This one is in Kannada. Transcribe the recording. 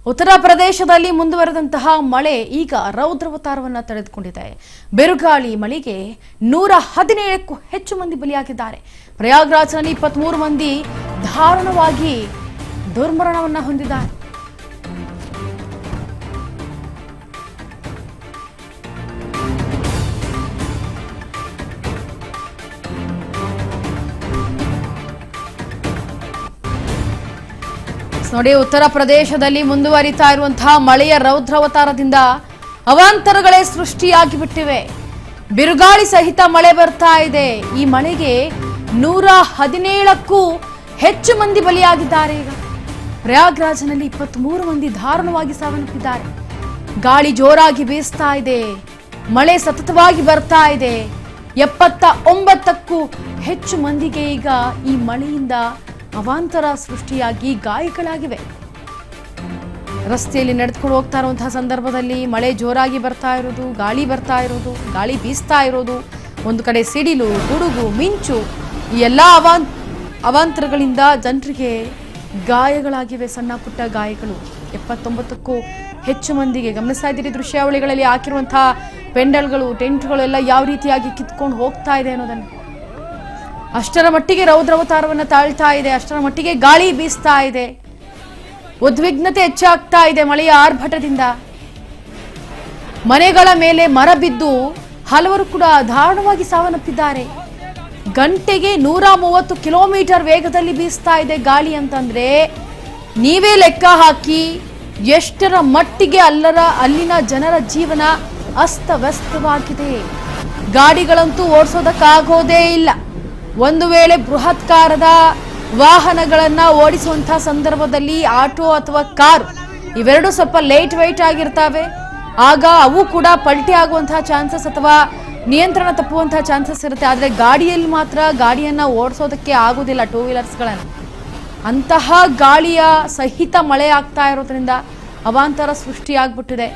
ಉತ್ತರ ಪ್ರದೇಶದಲ್ಲಿ ಮುಂದುವರೆದಂತಹ ಮಳೆ ಈಗ ರೌದ್ರಾವತಾರವನ್ನು ತಳೆದುಕೊಂಡಿದೆ. ಬಿರುಗಾಳಿ ಮಳೆಗೆ 117ಕ್ಕೂ ಹೆಚ್ಚು ಮಂದಿ ಬಲಿಯಾಗಿದ್ದಾರೆ. ಪ್ರಯಾಗ್ರಾಜ್ನಲ್ಲಿ 23 ಮಂದಿ ದಾರುಣವಾಗಿ ದುರ್ಮರಣವನ್ನು ಹೊಂದಿದ್ದಾರೆ. ನೋಡಿ, ಉತ್ತರ ಪ್ರದೇಶದಲ್ಲಿ ಮುಂದುವರಿತಾ ಇರುವಂತಹ ಮಳೆಯ ರೌದ್ರಾವತಾರದಿಂದ ಅವಾಂತರಗಳೇ ಸೃಷ್ಟಿಯಾಗಿ ಬಿಟ್ಟಿವೆ. ಬಿರುಗಾಳಿ ಸಹಿತ ಮಳೆ ಬರ್ತಾ ಇದೆ. ಈ ಮಳೆಗೆ 117ಕ್ಕೂ ಹೆಚ್ಚು ಮಂದಿ ಬಲಿಯಾಗಿದ್ದಾರೆ. ಈಗ ಪ್ರಯಾಗ್ರಾಜ್ನಲ್ಲಿ 23 ಮಂದಿ ದಾರುಣವಾಗಿ ಸಾವನ್ನಪ್ಪಿದ್ದಾರೆ. ಗಾಳಿ ಜೋರಾಗಿ ಬೀಸ್ತಾ ಇದೆ, ಮಳೆ ಸತತವಾಗಿ ಬರ್ತಾ ಇದೆ. 79ಕ್ಕೂ ಹೆಚ್ಚು ಮಂದಿಗೆ ಈಗ ಈ ಮಳೆಯಿಂದ ಅವಾಂತರ ಸೃಷ್ಟಿಯಾಗಿ ಗಾಯಗಳಾಗಿವೆ. ರಸ್ತೆಯಲ್ಲಿ ನಡೆದುಕೊಂಡು ಹೋಗ್ತಾ ಇರುವಂತಹ ಸಂದರ್ಭದಲ್ಲಿ ಮಳೆ ಜೋರಾಗಿ ಬರ್ತಾ ಇರೋದು, ಗಾಳಿ ಬರ್ತಾ ಇರೋದು, ಗಾಳಿ ಬೀಸ್ತಾ ಇರೋದು, ಒಂದು ಕಡೆ ಸಿಡಿಲು, ಗುಡುಗು, ಮಿಂಚು, ಈ ಎಲ್ಲ ಅವಾಂತರಗಳಿಂದ ಜನರಿಗೆ ಗಾಯಗಳಾಗಿವೆ. ಸಣ್ಣ ಪುಟ್ಟ ಗಾಯಗಳು. 79ಕ್ಕೂ ಹೆಚ್ಚು ಮಂದಿಗೆ. ಗಮನಿಸ್ತಾ ಇದ್ದೀರಿ ದೃಶ್ಯಾವಳಿಗಳಲ್ಲಿ ಹಾಕಿರುವಂತಹ ಪೆಂಡಲ್ಗಳು, ಟೆಂಟ್ಗಳು ಎಲ್ಲ ಯಾವ ರೀತಿಯಾಗಿ ಕಿತ್ಕೊಂಡು ಹೋಗ್ತಾ ಇದೆ ಅನ್ನೋದನ್ನು. ಅಷ್ಟರ ಮಟ್ಟಿಗೆ ರೌದ್ರಾವತಾರವನ್ನು ತಾಳ್ತಾ ಇದೆ. ಅಷ್ಟರ ಮಟ್ಟಿಗೆ ಗಾಳಿ ಬೀಸ್ತಾ ಇದೆ. ಉದ್ವಿಗ್ನತೆ ಹೆಚ್ಚಾಗ್ತಾ ಇದೆ ಮಳೆಯ ಆರ್ಭಟದಿಂದ. ಮನೆಗಳ ಮೇಲೆ ಮರ ಬಿದ್ದು ಹಲವರು ಕೂಡ ದಾರುಣವಾಗಿ ಸಾವನ್ನಪ್ಪಿದ್ದಾರೆ. ಗಂಟೆಗೆ 130 ಕಿಲೋಮೀಟರ್ ವೇಗದಲ್ಲಿ ಬೀಸ್ತಾ ಇದೆ ಗಾಳಿ ಅಂತಂದ್ರೆ ನೀವೇ ಲೆಕ್ಕ ಹಾಕಿ ಎಷ್ಟರ ಮಟ್ಟಿಗೆ ಅಲ್ಲಿನ ಜನರ ಜೀವನ ಅಸ್ತವ್ಯಸ್ತವಾಗಿದೆ. ಗಾಡಿಗಳಂತೂ ಓಡಿಸೋದಕ್ಕಾಗೋದೇ ಇಲ್ಲ. ಒಂದು ವೇಳೆ ಬೃಹತ್ಕಾರದ ವಾಹನಗಳನ್ನ ಓಡಿಸುವಂತಹ ಸಂದರ್ಭದಲ್ಲಿ ಆಟೋ ಅಥವಾ ಕಾರು ಇವೆರಡು ಸ್ವಲ್ಪ ಲೈಟ್ ವೈಟ್ ಆಗಿರ್ತವೆ. ಆಗ ಅವು ಕೂಡ ಪಲ್ಟಿ ಆಗುವಂತಹ ಚಾನ್ಸಸ್ ಅಥವಾ ನಿಯಂತ್ರಣ ತಪ್ಪುವಂತಹ ಚಾನ್ಸಸ್ ಇರುತ್ತೆ. ಆದರೆ ಗಾಡಿಯಲ್ಲಿ ಮಾತ್ರ ಗಾಡಿಯನ್ನ ಓಡಿಸೋದಕ್ಕೆ ಆಗೋದಿಲ್ಲ, ಟೂ ವೀಲರ್ಸ್ಗಳನ್ನು. ಅಂತಹ ಗಾಳಿಯ ಸಹಿತ ಮಳೆ ಆಗ್ತಾ ಇರೋದ್ರಿಂದ ಅವಾಂತರ ಸೃಷ್ಟಿಯಾಗ್ಬಿಟ್ಟಿದೆ.